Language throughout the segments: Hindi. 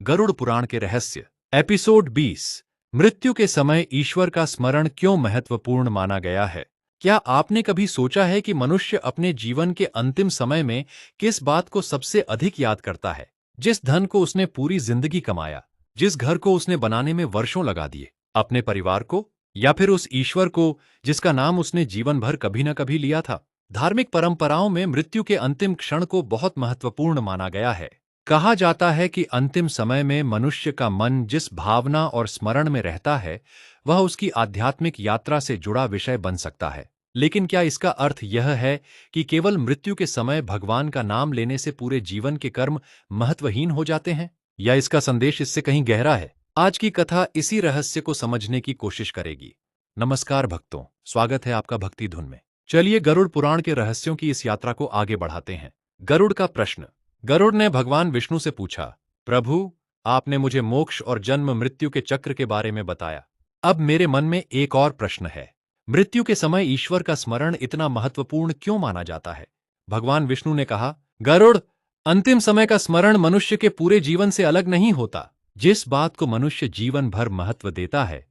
गरुड़ पुराण के रहस्य। एपिसोड 20। मृत्यु के समय ईश्वर का स्मरण क्यों महत्वपूर्ण माना गया है। क्या आपने कभी सोचा है कि मनुष्य अपने जीवन के अंतिम समय में किस बात को सबसे अधिक याद करता है? जिस धन को उसने पूरी जिंदगी कमाया, जिस घर को उसने बनाने में वर्षों लगा दिए, अपने परिवार को, या फिर उस ईश्वर को जिसका नाम उसने जीवन भर कभी न कभी लिया था। धार्मिक परंपराओं में मृत्यु के अंतिम क्षण को बहुत महत्वपूर्ण माना गया है। कहा जाता है कि अंतिम समय में मनुष्य का मन जिस भावना और स्मरण में रहता है, वह उसकी आध्यात्मिक यात्रा से जुड़ा विषय बन सकता है। लेकिन क्या इसका अर्थ यह है कि केवल मृत्यु के समय भगवान का नाम लेने से पूरे जीवन के कर्म महत्वहीन हो जाते हैं, या इसका संदेश इससे कहीं गहरा है? आज की कथा इसी रहस्य को समझने की कोशिश करेगी। नमस्कार भक्तों, स्वागत है आपका भक्ति धुन में। चलिए गरुड़ पुराण के रहस्यों की इस यात्रा को आगे बढ़ाते हैं। गरुड़ का प्रश्न। गरुड़ ने भगवान विष्णु से पूछा, प्रभु, आपने मुझे मोक्ष और जन्म मृत्यु के चक्र के बारे में बताया। अब मेरे मन में एक और प्रश्न है। मृत्यु के समय ईश्वर का स्मरण इतना महत्वपूर्ण क्यों माना जाता है? भगवान विष्णु ने कहा, गरुड़, अंतिम समय का स्मरण मनुष्य के पूरे जीवन से अलग नहीं होता। जिस बात को मनुष्य जीवन भर महत्व देता है,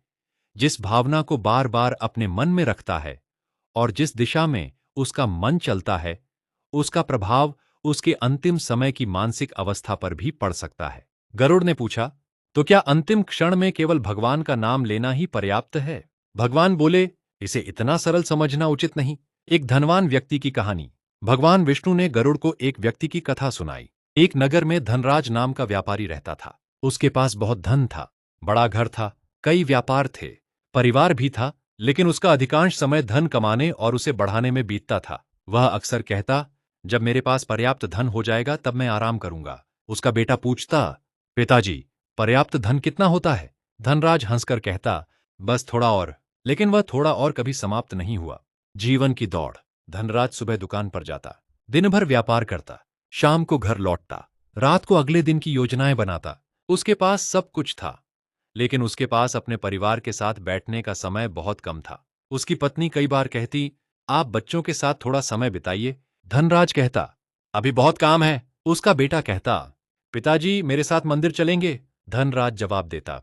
जिस भावना को बार बार अपने मन में रखता है और जिस दिशा में उसका मन चलता है, उसका प्रभाव उसके अंतिम समय की मानसिक अवस्था पर भी पड़ सकता है। गरुड़ ने पूछा, तो क्या अंतिम क्षण में केवल भगवान का नाम लेना ही पर्याप्त है? भगवान बोले, इसे इतना सरल समझना उचित नहीं। एक धनवान व्यक्ति की कहानी। भगवान विष्णु ने गरुड़ को एक व्यक्ति की कथा सुनाई। एक नगर में धनराज नाम का व्यापारी रहता था। उसके पास बहुत धन था, बड़ा घर था, कई व्यापार थे, परिवार भी था, लेकिन उसका अधिकांश समय धन कमाने और उसे बढ़ाने में बीतता था। वह अक्सर कहता, जब मेरे पास पर्याप्त धन हो जाएगा तब मैं आराम करूंगा। उसका बेटा पूछता, पिताजी, पर्याप्त धन कितना होता है? धनराज हंसकर कहता, बस थोड़ा और। लेकिन वह थोड़ा और कभी समाप्त नहीं हुआ। जीवन की दौड़। धनराज सुबह दुकान पर जाता, दिन भर व्यापार करता, शाम को घर लौटता, रात को अगले दिन की योजनाएं बनाता। उसके पास सब कुछ था, लेकिन उसके पास अपने परिवार के साथ बैठने का समय बहुत कम था। उसकी पत्नी कई बार कहती, आप बच्चों के साथ थोड़ा समय बिताइए। धनराज कहता, अभी बहुत काम है। उसका बेटा कहता, पिताजी, मेरे साथ मंदिर चलेंगे? धनराज जवाब देता,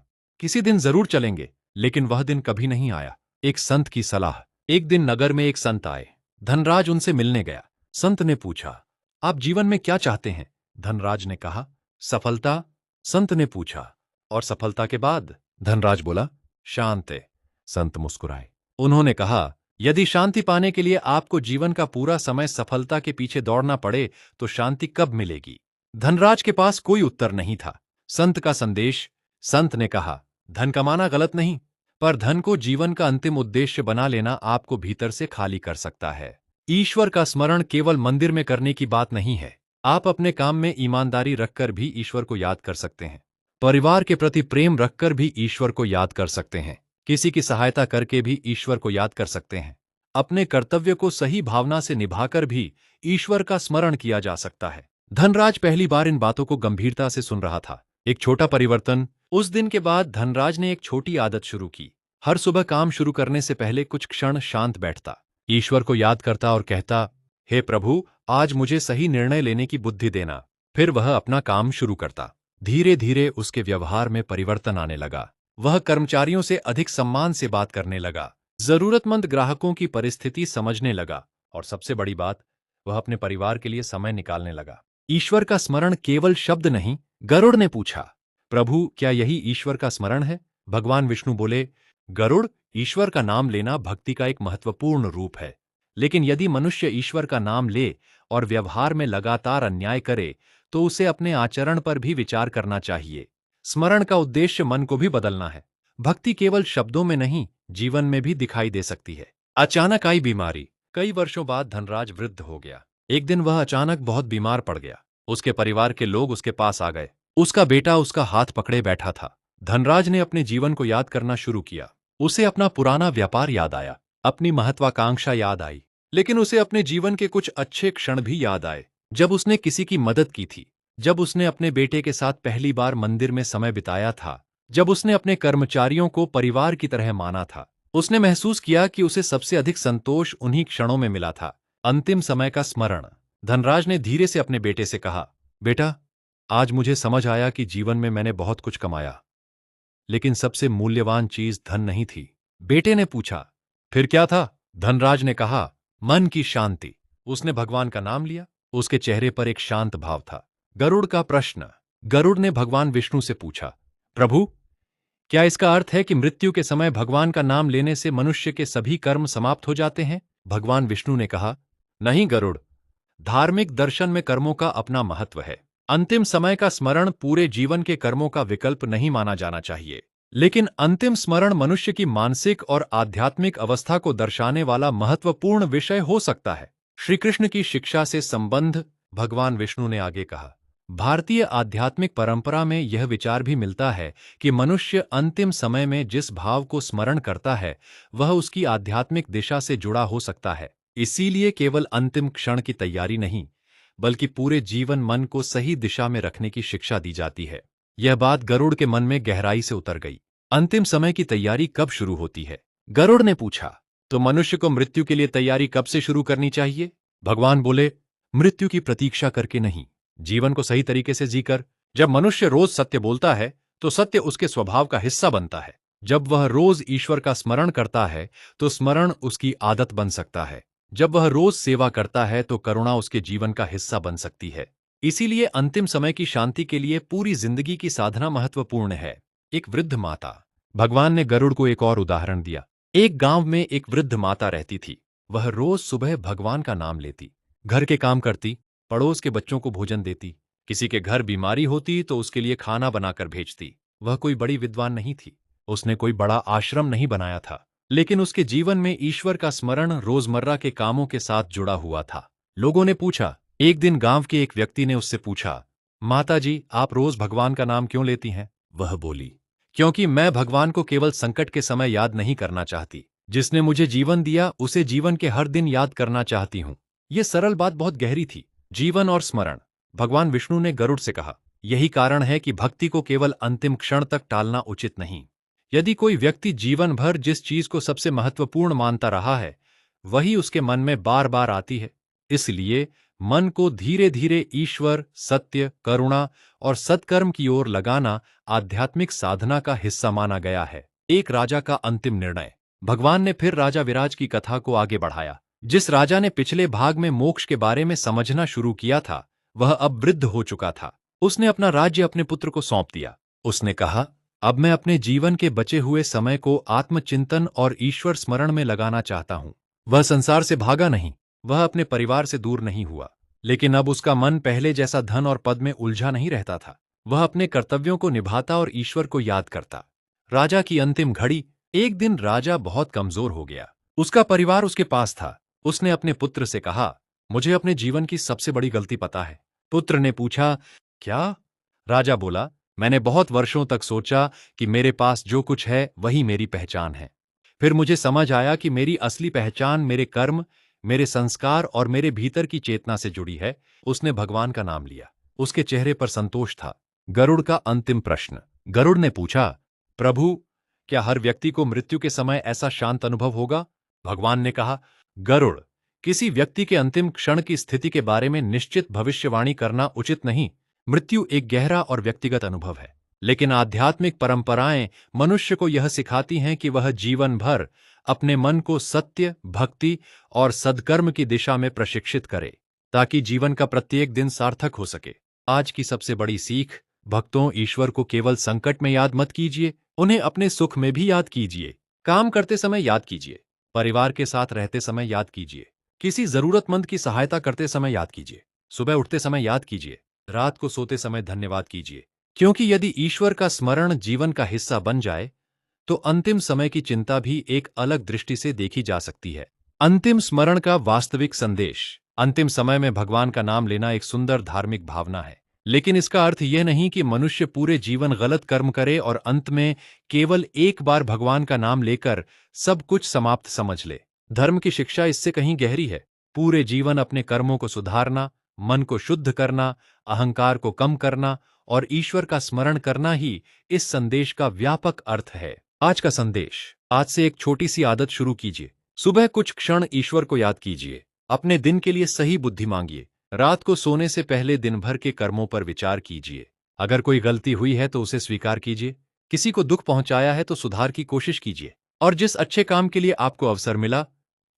किसी दिन जरूर चलेंगे। लेकिन वह दिन कभी नहीं आया। एक संत की सलाह। एक दिन नगर में एक संत आए। धनराज उनसे मिलने गया। संत ने पूछा, आप जीवन में क्या चाहते हैं? धनराज ने कहा, सफलता। संत ने पूछा, और सफलता के बाद? धनराज बोला, शांति। संत मुस्कुराए। उन्होंने कहा, यदि शांति पाने के लिए आपको जीवन का पूरा समय सफलता के पीछे दौड़ना पड़े तो शांति कब मिलेगी? धनराज के पास कोई उत्तर नहीं था। संत का संदेश। संत ने कहा, धन कमाना गलत नहीं, पर धन को जीवन का अंतिम उद्देश्य बना लेना आपको भीतर से खाली कर सकता है। ईश्वर का स्मरण केवल मंदिर में करने की बात नहीं है। आप अपने काम में ईमानदारी रखकर भी ईश्वर को याद कर सकते हैं। परिवार के प्रति प्रेम रखकर भी ईश्वर को याद कर सकते हैं। किसी की सहायता करके भी ईश्वर को याद कर सकते हैं। अपने कर्तव्य को सही भावना से निभाकर भी ईश्वर का स्मरण किया जा सकता है। धनराज पहली बार इन बातों को गंभीरता से सुन रहा था। एक छोटा परिवर्तन। उस दिन के बाद धनराज ने एक छोटी आदत शुरू की। हर सुबह काम शुरू करने से पहले कुछ क्षण शांत बैठता, ईश्वर को याद करता और कहता, हे प्रभु, आज मुझे सही निर्णय लेने की बुद्धि देना। फिर वह अपना काम शुरू करता। धीरे धीरे उसके व्यवहार में परिवर्तन आने लगा। वह कर्मचारियों से अधिक सम्मान से बात करने लगा, जरूरतमंद ग्राहकों की परिस्थिति समझने लगा, और सबसे बड़ी बात, वह अपने परिवार के लिए समय निकालने लगा। ईश्वर का स्मरण केवल शब्द नहीं। गरुड़ ने पूछा, प्रभु, क्या यही ईश्वर का स्मरण है? भगवान विष्णु बोले, गरुड़, ईश्वर का नाम लेना भक्ति का एक महत्वपूर्ण रूप है। लेकिन यदि मनुष्य ईश्वर का नाम ले और व्यवहार में लगातार अन्याय करे तो उसे अपने आचरण पर भी विचार करना चाहिए। स्मरण का उद्देश्य मन को भी बदलना है। भक्ति केवल शब्दों में नहीं, जीवन में भी दिखाई दे सकती है। अचानक आई बीमारी। कई वर्षों बाद धनराज वृद्ध हो गया। एक दिन वह अचानक बहुत बीमार पड़ गया। उसके परिवार के लोग उसके पास आ गए। उसका बेटा उसका हाथ पकड़े बैठा था। धनराज ने अपने जीवन को याद करना शुरू किया। उसे अपना पुराना व्यापार याद आया, अपनी महत्वाकांक्षा याद आई, लेकिन उसे अपने जीवन के कुछ अच्छे क्षण भी याद आए। जब उसने किसी की मदद की थी, जब उसने अपने बेटे के साथ पहली बार मंदिर में समय बिताया था, जब उसने अपने कर्मचारियों को परिवार की तरह माना था। उसने महसूस किया कि उसे सबसे अधिक संतोष उन्हीं क्षणों में मिला था। अंतिम समय का स्मरण। धनराज ने धीरे से अपने बेटे से कहा, बेटा, आज मुझे समझ आया कि जीवन में मैंने बहुत कुछ कमाया, लेकिन सबसे मूल्यवान चीज धन नहीं थी। बेटे ने पूछा, फिर क्या था? धनराज ने कहा, मन की शांति। उसने भगवान का नाम लिया। उसके चेहरे पर एक शांत भाव था। गरुड़ का प्रश्न। गरुड़ ने भगवान विष्णु से पूछा, प्रभु, क्या इसका अर्थ है कि मृत्यु के समय भगवान का नाम लेने से मनुष्य के सभी कर्म समाप्त हो जाते हैं? भगवान विष्णु ने कहा, नहीं गरुड़, धार्मिक दर्शन में कर्मों का अपना महत्व है। अंतिम समय का स्मरण पूरे जीवन के कर्मों का विकल्प नहीं माना जाना चाहिए। लेकिन अंतिम स्मरण मनुष्य की मानसिक और आध्यात्मिक अवस्था को दर्शाने वाला महत्वपूर्ण विषय हो सकता है। श्री कृष्ण की शिक्षा से संबंध। भगवान विष्णु ने आगे कहा, भारतीय आध्यात्मिक परंपरा में यह विचार भी मिलता है कि मनुष्य अंतिम समय में जिस भाव को स्मरण करता है वह उसकी आध्यात्मिक दिशा से जुड़ा हो सकता है। इसीलिए केवल अंतिम क्षण की तैयारी नहीं, बल्कि पूरे जीवन मन को सही दिशा में रखने की शिक्षा दी जाती है। यह बात गरुड़ के मन में गहराई से उतर गई। अंतिम समय की तैयारी कब शुरू होती है? गरुड़ ने पूछा, तो मनुष्य को मृत्यु के लिए तैयारी कब से शुरू करनी चाहिए? भगवान बोले, मृत्यु की प्रतीक्षा करके नहीं, जीवन को सही तरीके से जीकर। जब मनुष्य रोज सत्य बोलता है तो सत्य उसके स्वभाव का हिस्सा बनता है। जब वह रोज ईश्वर का स्मरण करता है तो स्मरण उसकी आदत बन सकता है। जब वह रोज सेवा करता है तो करुणा उसके जीवन का हिस्सा बन सकती है। इसीलिए अंतिम समय की शांति के लिए पूरी जिंदगी की साधना महत्वपूर्ण है। एक वृद्ध माता। भगवान ने गरुड़ को एक और उदाहरण दिया। एक गांव में एक वृद्ध माता रहती थी। वह रोज सुबह भगवान का नाम लेती, घर के काम करती, पड़ोस के बच्चों को भोजन देती, किसी के घर बीमारी होती तो उसके लिए खाना बनाकर भेजती। वह कोई बड़ी विद्वान नहीं थी, उसने कोई बड़ा आश्रम नहीं बनाया था, लेकिन उसके जीवन में ईश्वर का स्मरण रोजमर्रा के कामों के साथ जुड़ा हुआ था। लोगों ने पूछा, एक दिन गांव के एक व्यक्ति ने उससे पूछा, माता जी, आप रोज भगवान का नाम क्यों लेती हैं? वह बोली, क्योंकि मैं भगवान को केवल संकट के समय याद नहीं करना चाहती, जिसने मुझे जीवन दिया उसे जीवन के हर दिन याद करना चाहती हूं। यह सरल बात बहुत गहरी थी। जीवन और स्मरण। भगवान विष्णु ने गरुड़ से कहा, यही कारण है कि भक्ति को केवल अंतिम क्षण तक टालना उचित नहीं। यदि कोई व्यक्ति जीवन भर जिस चीज को सबसे महत्वपूर्ण मानता रहा है वही उसके मन में बार बार आती है। इसलिए मन को धीरे धीरे ईश्वर, सत्य, करुणा और सत्कर्म की ओर लगाना आध्यात्मिक साधना का हिस्सा माना गया है। एक राजा का अंतिम निर्णय। भगवान ने फिर राजा विराज की कथा को आगे बढ़ाया। जिस राजा ने पिछले भाग में मोक्ष के बारे में समझना शुरू किया था वह अब वृद्ध हो चुका था। उसने अपना राज्य अपने पुत्र को सौंप दिया। उसने कहा, अब मैं अपने जीवन के बचे हुए समय को आत्मचिंतन और ईश्वर स्मरण में लगाना चाहता हूं। वह संसार से भागा नहीं, वह अपने परिवार से दूर नहीं हुआ, लेकिन अब उसका मन पहले जैसा धन और पद में उलझा नहीं रहता था। वह अपने कर्तव्यों को निभाता और ईश्वर को याद करता। राजा की अंतिम घड़ी। एक दिन राजा बहुत कमजोर हो गया। उसका परिवार उसके पास था। उसने अपने पुत्र से कहा, मुझे अपने जीवन की सबसे बड़ी गलती पता है। पुत्र ने पूछा, क्या? राजा बोला, मैंने बहुत वर्षों तक सोचा कि मेरे पास जो कुछ है वही मेरी पहचान है। फिर मुझे समझ आया कि मेरी असली पहचान मेरे कर्म, मेरे संस्कार और मेरे भीतर की चेतना से जुड़ी है। उसने भगवान का नाम लिया। उसके चेहरे पर संतोष था। गरुड़ का अंतिम प्रश्न। गरुड़ ने पूछा, प्रभु, क्या हर व्यक्ति को मृत्यु के समय ऐसा शांत अनुभव होगा? भगवान ने कहा, गरुड़, किसी व्यक्ति के अंतिम क्षण की स्थिति के बारे में निश्चित भविष्यवाणी करना उचित नहीं। मृत्यु एक गहरा और व्यक्तिगत अनुभव है, लेकिन आध्यात्मिक परंपराएं मनुष्य को यह सिखाती हैं कि वह जीवन भर अपने मन को सत्य, भक्ति और सद्कर्म की दिशा में प्रशिक्षित करे, ताकि जीवन का प्रत्येक दिन सार्थक हो सके। आज की सबसे बड़ी सीख, भक्तों, ईश्वर को केवल संकट में याद मत कीजिए, उन्हें अपने सुख में भी याद कीजिए। काम करते समय याद कीजिए, परिवार के साथ रहते समय याद कीजिए, किसी जरूरतमंद की सहायता करते समय याद कीजिए, सुबह उठते समय याद कीजिए, रात को सोते समय धन्यवाद कीजिए। क्योंकि यदि ईश्वर का स्मरण जीवन का हिस्सा बन जाए तो अंतिम समय की चिंता भी एक अलग दृष्टि से देखी जा सकती है। अंतिम स्मरण का वास्तविक संदेश। अंतिम समय में भगवान का नाम लेना एक सुंदर धार्मिक भावना है, लेकिन इसका अर्थ यह नहीं कि मनुष्य पूरे जीवन गलत कर्म करे और अंत में केवल एक बार भगवान का नाम लेकर सब कुछ समाप्त समझ ले। धर्म की शिक्षा इससे कहीं गहरी है। पूरे जीवन अपने कर्मों को सुधारना, मन को शुद्ध करना, अहंकार को कम करना और ईश्वर का स्मरण करना ही इस संदेश का व्यापक अर्थ है। आज का संदेश। आज से एक छोटी सी आदत शुरू कीजिए। सुबह कुछ क्षण ईश्वर को याद कीजिए। अपने दिन के लिए सही बुद्धि मांगिए। रात को सोने से पहले दिन भर के कर्मों पर विचार कीजिए। अगर कोई गलती हुई है तो उसे स्वीकार कीजिए। किसी को दुख पहुंचाया है तो सुधार की कोशिश कीजिए। और जिस अच्छे काम के लिए आपको अवसर मिला,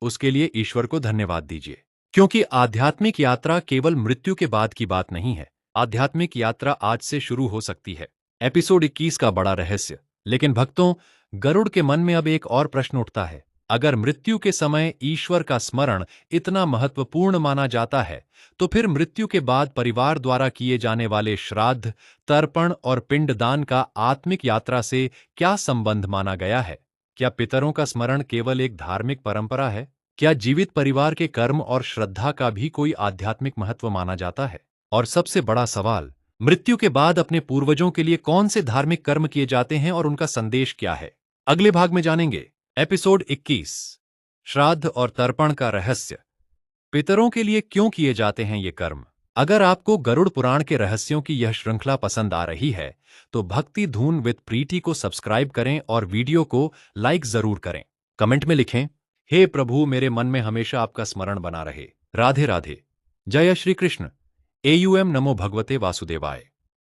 उसके लिए ईश्वर को धन्यवाद दीजिए। क्योंकि आध्यात्मिक यात्रा केवल मृत्यु के बाद की बात नहीं है। आध्यात्मिक यात्रा आज से शुरू हो सकती है। एपिसोड 21 का बड़ा रहस्य। लेकिन भक्तों, गरुड़ के मन में अब एक और प्रश्न उठता है। अगर मृत्यु के समय ईश्वर का स्मरण इतना महत्वपूर्ण माना जाता है, तो फिर मृत्यु के बाद परिवार द्वारा किए जाने वाले श्राद्ध, तर्पण और पिंडदान का आत्मिक यात्रा से क्या संबंध माना गया है? क्या पितरों का स्मरण केवल एक धार्मिक परंपरा है? क्या जीवित परिवार के कर्म और श्रद्धा का भी कोई आध्यात्मिक महत्व माना जाता है? और सबसे बड़ा सवाल, मृत्यु के बाद अपने पूर्वजों के लिए कौन से धार्मिक कर्म किए जाते हैं और उनका संदेश क्या है? अगले भाग में जानेंगे। एपिसोड 21, श्राद्ध और तर्पण का रहस्य। पितरों के लिए क्यों किए जाते हैं ये कर्म? अगर आपको गरुड़ पुराण के रहस्यों की यह श्रृंखला पसंद आ रही है, तो भक्ति धून विद प्रीति को सब्सक्राइब करें और वीडियो को लाइक जरूर करें। कमेंट में लिखें, हे प्रभु, मेरे मन में हमेशा आपका स्मरण बना रहे। राधे राधे। जय श्री कृष्ण। एयूएम नमो भगवते वासुदेवाय।